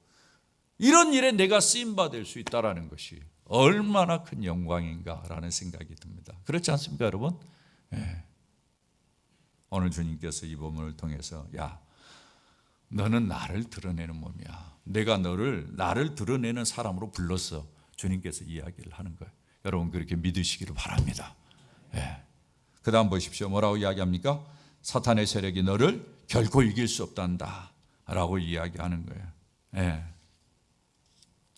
이런 일에 내가 쓰임받을 수 있다는 것이 얼마나 큰 영광인가라는 생각이 듭니다. 그렇지 않습니까, 여러분? 예. 오늘 주님께서 이 본문을 통해서 야, 너는 나를 드러내는 몸이야. 내가 나를 드러내는 사람으로 불렀어. 주님께서 이야기를 하는 거예요. 여러분 그렇게 믿으시기를 바랍니다. 예. 그 다음 보십시오. 뭐라고 이야기합니까? 사탄의 세력이 너를 결코 이길 수 없단다 라고 이야기하는 거예요. 예.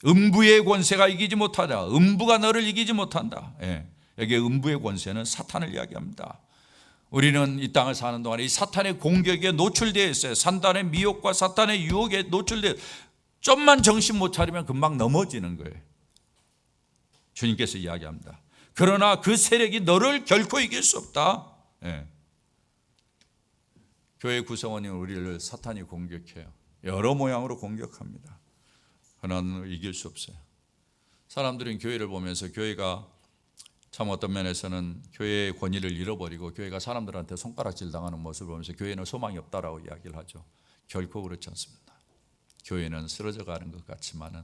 음부의 권세가 이기지 못하다. 음부가 너를 이기지 못한다. 예. 여기 음부의 권세는 사탄을 이야기합니다. 우리는 이 땅을 사는 동안에 이 사탄의 공격에 노출되어 있어요. 사탄의 미혹과 사탄의 유혹에 노출되어, 좀만 정신 못 차리면 금방 넘어지는 거예요. 주님께서 이야기합니다. 그러나 그 세력이 너를 결코 이길 수 없다. 예. 교회 구성원이 우리를 사탄이 공격해요. 여러 모양으로 공격합니다. 그러나 이길 수 없어요. 사람들은 교회를 보면서 교회가 참 어떤 면에서는 교회의 권위를 잃어버리고 교회가 사람들한테 손가락질 당하는 모습을 보면서 교회는 소망이 없다라고 이야기를 하죠. 결코 그렇지 않습니다. 교회는 쓰러져 가는 것 같지만은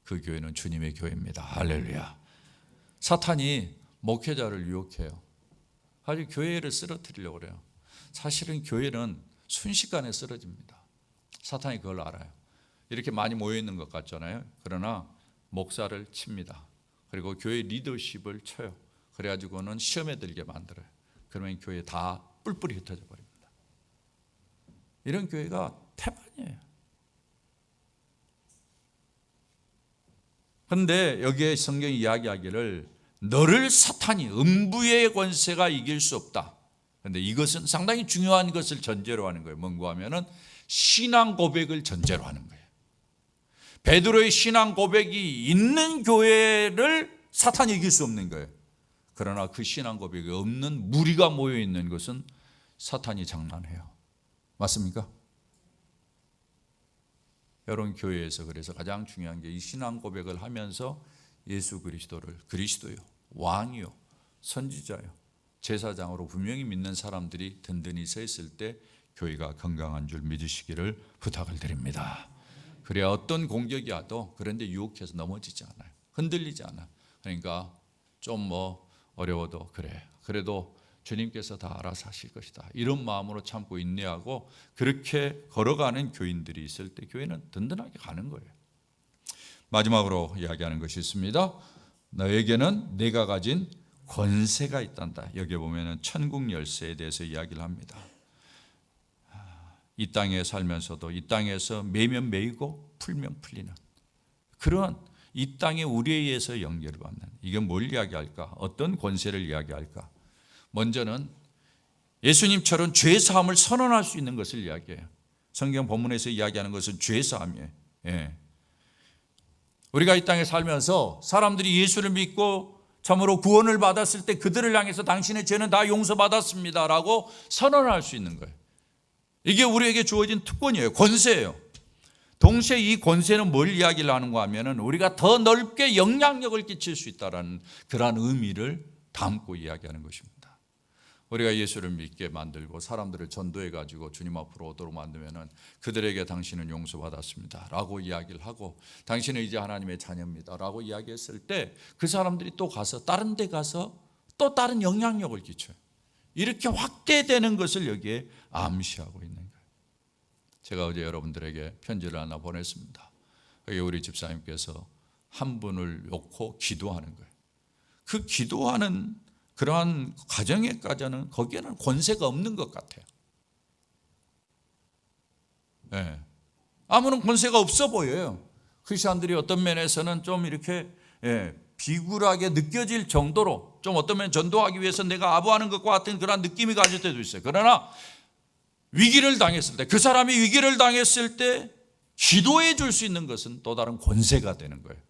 그 교회는 주님의 교회입니다. 할렐루야. 사탄이 목회자를 유혹해요. 아주 교회를 쓰러뜨리려고 그래요. 사실은 교회는 순식간에 쓰러집니다. 사탄이 그걸 알아요. 이렇게 많이 모여 있는 것 같잖아요. 그러나 목사를 칩니다. 그리고 교회 리더십을 쳐요. 그래가지고는 시험에 들게 만들어요. 그러면 교회 다 뿔뿔이 흩어져 버립니다. 이런 교회가 태반이에요. 그런데 여기에 성경이 이야기하기를 너를 사탄이 음부의 권세가 이길 수 없다. 그런데 이것은 상당히 중요한 것을 전제로 하는 거예요. 뭔가 하면은 신앙 고백을 전제로 하는 거예요. 베드로의 신앙 고백이 있는 교회를 사탄이 이길 수 없는 거예요. 그러나 그 신앙 고백이 없는 무리가 모여 있는 것은 사탄이 장난해요. 맞습니까? 여러분 교회에서 그래서 가장 중요한 게 이 신앙 고백을 하면서 예수 그리스도를 그리스도요, 왕이요, 선지자요, 제사장으로 분명히 믿는 사람들이 든든히 서 있을 때 교회가 건강한 줄 믿으시기를 부탁을 드립니다. 그래야 어떤 공격이 와도 그런데 유혹해서 넘어지지 않아요. 흔들리지 않아요. 그러니까 좀 어려워도 그래. 그래도 주님께서 다 알아서 하실 것이다. 이런 마음으로 참고 인내하고 그렇게 걸어가는 교인들이 있을 때 교회는 든든하게 가는 거예요. 마지막으로 이야기하는 것이 있습니다. 너에게는 내가 가진 권세가 있단다. 여기 보면은 천국 열쇠에 대해서 이야기를 합니다. 이 땅에 살면서도 이 땅에서 매면 매이고 풀면 풀리는 그런 이 땅에 우리에 의해서 연결을 받는, 이게 뭘 이야기할까? 어떤 권세를 이야기할까? 먼저는 예수님처럼 죄사함을 선언할 수 있는 것을 이야기해요. 성경 본문에서 이야기하는 것은 죄사함이에요. 예. 우리가 이 땅에 살면서 사람들이 예수를 믿고 참으로 구원을 받았을 때 그들을 향해서 당신의 죄는 다 용서받았습니다 라고 선언할 수 있는 거예요. 이게 우리에게 주어진 특권이에요. 권세예요. 동시에 이 권세는 뭘 이야기를 하는가 하면은 우리가 더 넓게 영향력을 끼칠 수 있다는 그러한 의미를 담고 이야기하는 것입니다. 우리가 예수를 믿게 만들고 사람들을 전도해 가지고 주님 앞으로 오도록 만들면은 그들에게 당신은 용서받았습니다 라고 이야기를 하고 당신은 이제 하나님의 자녀입니다 라고 이야기했을 때 그 사람들이 또 가서 다른 데 가서 또 다른 영향력을 끼쳐요. 이렇게 확대되는 것을 여기에 암시하고 있는 거예요. 제가 어제 여러분들에게 편지를 하나 보냈습니다. 여기 우리 집사님께서 한 분을 놓고 기도하는 거예요. 그 기도하는 그러한 과정에까지는 거기에는 권세가 없는 것 같아요. 네. 아무런 권세가 없어 보여요. 크리스천들이 어떤 면에서는 좀 이렇게 비굴하게 느껴질 정도로 좀 어떤 면 전도하기 위해서 내가 아부하는 것과 같은 그런 느낌이 가질 때도 있어요. 그러나 위기를 당했을 때, 그 사람이 위기를 당했을 때 기도해 줄 수 있는 것은 또 다른 권세가 되는 거예요.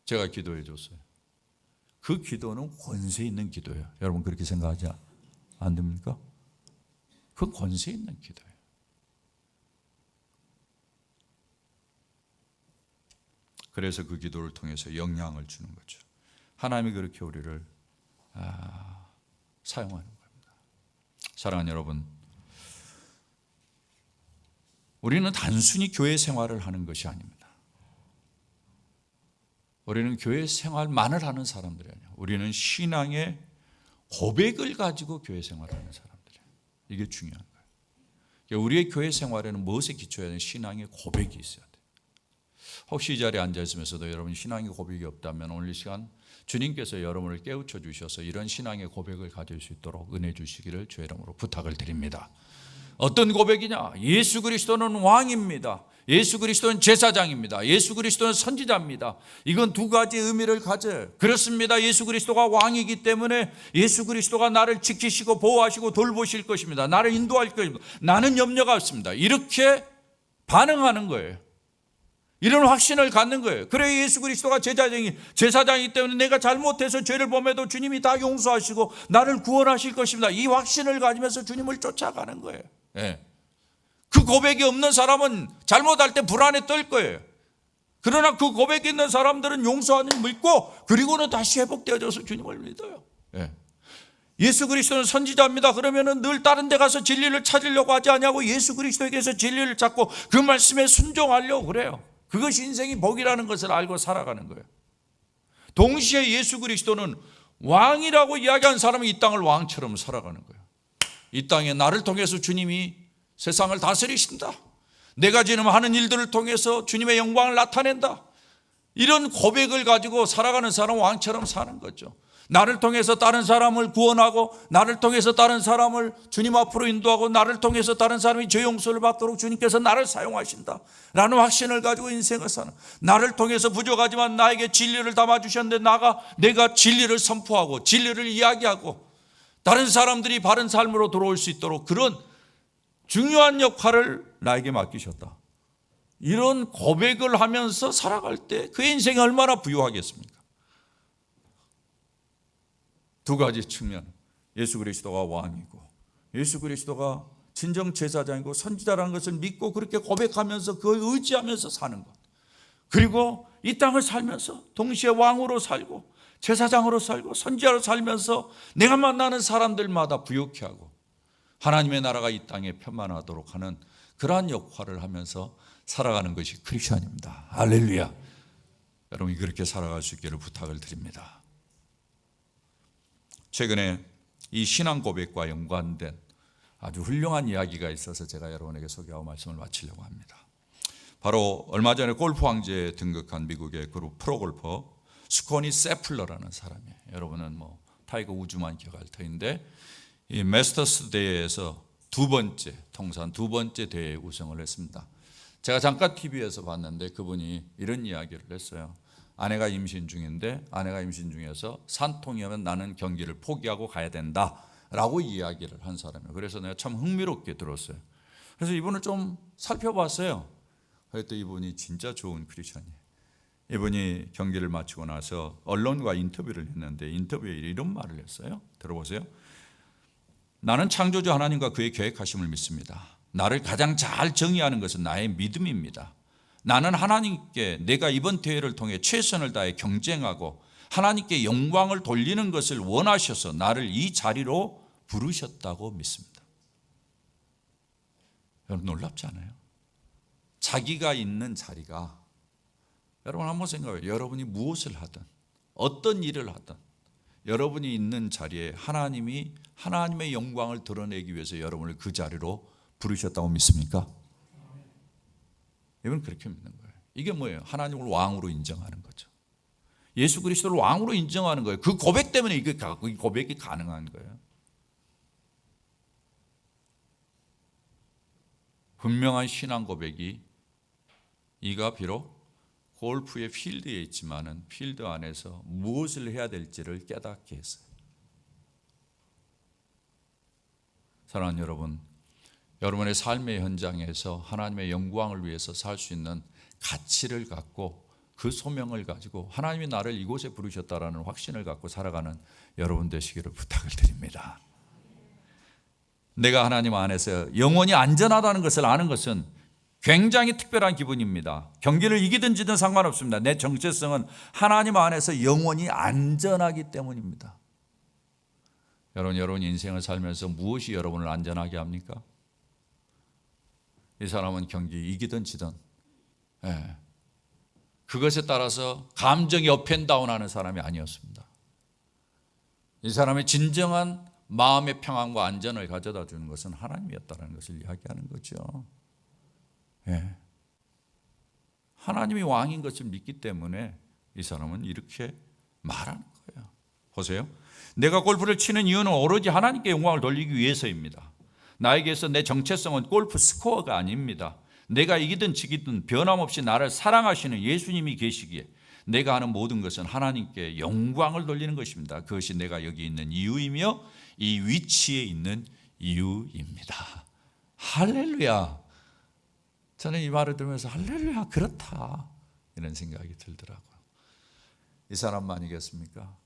제가 기도해 줬어요. 그 기도는 권세 있는 기도예요. 여러분 그렇게 생각하지 안 됩니까? 그 권세 있는 기도예요. 그래서 그 기도를 통해서 영향을 주는 거죠. 하나님이 그렇게 우리를 사용하는 겁니다. 사랑하는 여러분, 우리는 단순히 교회 생활을 하는 것이 아닙니다. 우리는 교회 생활만을 하는 사람들이 아니에요. 우리는 신앙의 고백을 가지고 교회 생활을 하는 사람들이에요. 이게 중요한 거예요. 우리의 교회 생활에는 무엇에 기초해야 되는 신앙의 고백이 있어야 돼요. 혹시 이 자리에 앉아 있으면서도 여러분 신앙의 고백이 없다면 오늘 이 시간 주님께서 여러분을 깨우쳐 주셔서 이런 신앙의 고백을 가질 수 있도록 은혜 주시기를 주의 이름으로 부탁을 드립니다. 어떤 고백이냐? 예수 그리스도는 왕입니다. 예수 그리스도는 제사장입니다. 예수 그리스도는 선지자입니다. 이건 두 가지 의미를 가져요. 그렇습니다. 예수 그리스도가 왕이기 때문에 예수 그리스도가 나를 지키시고 보호하시고 돌보실 것입니다. 나를 인도할 것입니다. 나는 염려가 없습니다. 이렇게 반응하는 거예요. 이런 확신을 갖는 거예요. 그래 예수 그리스도가 제사장이기 때문에 내가 잘못해서 죄를 범해도 주님이 다 용서하시고 나를 구원하실 것입니다. 이 확신을 가지면서 주님을 쫓아가는 거예요. 네. 그 고백이 없는 사람은 잘못할 때 불안에 떨 거예요. 그러나 그 고백이 있는 사람들은 용서하는 믿고 그리고는 다시 회복되어져서 주님을 믿어요. 네. 예수 그리스도는 선지자입니다. 그러면은 늘 다른 데 가서 진리를 찾으려고 하지 않냐고 예수 그리스도에게서 진리를 찾고 그 말씀에 순종하려고 그래요. 그것이 인생이 복이라는 것을 알고 살아가는 거예요. 동시에 예수 그리스도는 왕이라고 이야기한 사람이 이 땅을 왕처럼 살아가는 거예요. 이 땅에 나를 통해서 주님이 세상을 다스리신다. 내가 지금 하는 일들을 통해서 주님의 영광을 나타낸다. 이런 고백을 가지고 살아가는 사람은 왕처럼 사는 거죠. 나를 통해서 다른 사람을 구원하고 나를 통해서 다른 사람을 주님 앞으로 인도하고 나를 통해서 다른 사람이 죄 용서를 받도록 주님께서 나를 사용하신다 라는 확신을 가지고 인생을 사는, 나를 통해서 부족하지만 나에게 진리를 담아주셨는데 내가 진리를 선포하고 진리를 이야기하고 다른 사람들이 바른 삶으로 돌아올 수 있도록 그런 중요한 역할을 나에게 맡기셨다. 이런 고백을 하면서 살아갈 때 그 인생이 얼마나 부유하겠습니까? 두 가지 측면, 예수 그리스도가 왕이고 예수 그리스도가 진정 제사장이고 선지자라는 것을 믿고 그렇게 고백하면서 그걸 의지하면서 사는 것, 그리고 이 땅을 살면서 동시에 왕으로 살고 제사장으로 살고 선지자로 살면서 내가 만나는 사람들마다 부욕해 하고 하나님의 나라가 이 땅에 편만하도록 하는 그러한 역할을 하면서 살아가는 것이 크리스천입니다. 할렐루야. 여러분이 그렇게 살아갈 수 있기를 부탁을 드립니다. 최근에 이 신앙 고백과 연관된 아주 훌륭한 이야기가 있어서 제가 여러분에게 소개하고 말씀을 마치려고 합니다. 바로 얼마 전에 골프 왕제에 등극한 미국의 그룹 프로골퍼 스코니 세플러라는 사람이에요. 여러분은 타이거 우즈만 기억할 터인데 이 마스터스 대회에서 통산 두 번째 대회에 우승을 했습니다. 제가 잠깐 TV에서 봤는데 그분이 이런 이야기를 했어요. 아내가 임신 중인데 아내가 임신 중에서 산통이 오면 나는 경기를 포기하고 가야 된다라고 이야기를 한 사람이에요. 그래서 내가 참 흥미롭게 들었어요. 그래서 이분을 좀 살펴봤어요. 그랬더니 이분이 진짜 좋은 크리스천이에요. 이분이 경기를 마치고 나서 언론과 인터뷰를 했는데 인터뷰에 이런 말을 했어요. 들어보세요. 나는 창조주 하나님과 그의 계획하심을 믿습니다. 나를 가장 잘 정의하는 것은 나의 믿음입니다. 나는 하나님께 내가 이번 대회를 통해 최선을 다해 경쟁하고 하나님께 영광을 돌리는 것을 원하셔서 나를 이 자리로 부르셨다고 믿습니다. 여러분 놀랍지 않아요? 자기가 있는 자리가, 여러분 한번 생각해요. 여러분이 무엇을 하든 어떤 일을 하든 여러분이 있는 자리에 하나님이 하나님의 영광을 드러내기 위해서 여러분을 그 자리로 부르셨다고 믿습니까? 이건 그렇게 믿는 거예요. 이게 뭐예요? 하나님을 왕으로 인정하는 거죠. 예수 그리스도를 왕으로 인정하는 거예요. 그 고백 때문에 이 고백이 가능한 거예요. 분명한 신앙 고백이 이가 비록 골프의 필드에 있지만은 필드 안에서 무엇을 해야 될지를 깨닫게 했어요. 사랑하는 여러분, 여러분의 삶의 현장에서 하나님의 영광을 위해서 살 수 있는 가치를 갖고 그 소명을 가지고 하나님이 나를 이곳에 부르셨다라는 확신을 갖고 살아가는 여러분 되시기를 부탁을 드립니다. 내가 하나님 안에서 영원히 안전하다는 것을 아는 것은 굉장히 특별한 기분입니다. 경기를 이기든 지든 상관없습니다. 내 정체성은 하나님 안에서 영원히 안전하기 때문입니다. 여러분 인생을 살면서 무엇이 여러분을 안전하게 합니까? 이 사람은 경기 이기든 지든 그것에 따라서 감정이 업앤다운하는 사람이 아니었습니다. 이 사람의 진정한 마음의 평안과 안전을 가져다 주는 것은 하나님이었다는 것을 이야기하는 거죠. 하나님이 왕인 것을 믿기 때문에 이 사람은 이렇게 말하는 거예요. 보세요. 내가 골프를 치는 이유는 오로지 하나님께 영광을 돌리기 위해서입니다. 나에게서 내 정체성은 골프 스코어가 아닙니다. 내가 이기든 지기든 변함없이 나를 사랑하시는 예수님이 계시기에 내가 하는 모든 것은 하나님께 영광을 돌리는 것입니다. 그것이 내가 여기 있는 이유이며 이 위치에 있는 이유입니다. 할렐루야. 저는 이 말을 들으면서 할렐루야, 그렇다, 이런 생각이 들더라고요. 이 사람만이겠습니까?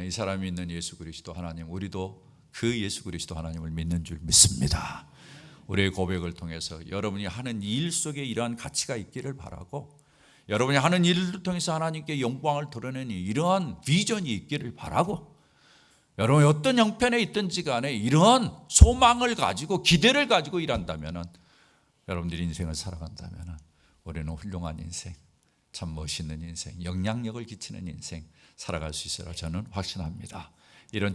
이 사람이 있는 예수 그리스도 하나님, 우리도 그 예수 그리스도 하나님을 믿는 줄 믿습니다. 우리의 고백을 통해서 여러분이 하는 일 속에 이러한 가치가 있기를 바라고, 여러분이 하는 일을 통해서 하나님께 영광을 드러내는 이러한 비전이 있기를 바라고, 여러분이 어떤 형편에 있든지 간에 이러한 소망을 가지고 기대를 가지고 일한다면, 여러분들이 인생을 살아간다면 우리는 훌륭한 인생, 참 멋있는 인생, 영향력을 끼치는 인생 살아갈 수 있으리라 저는 확신합니다. 이런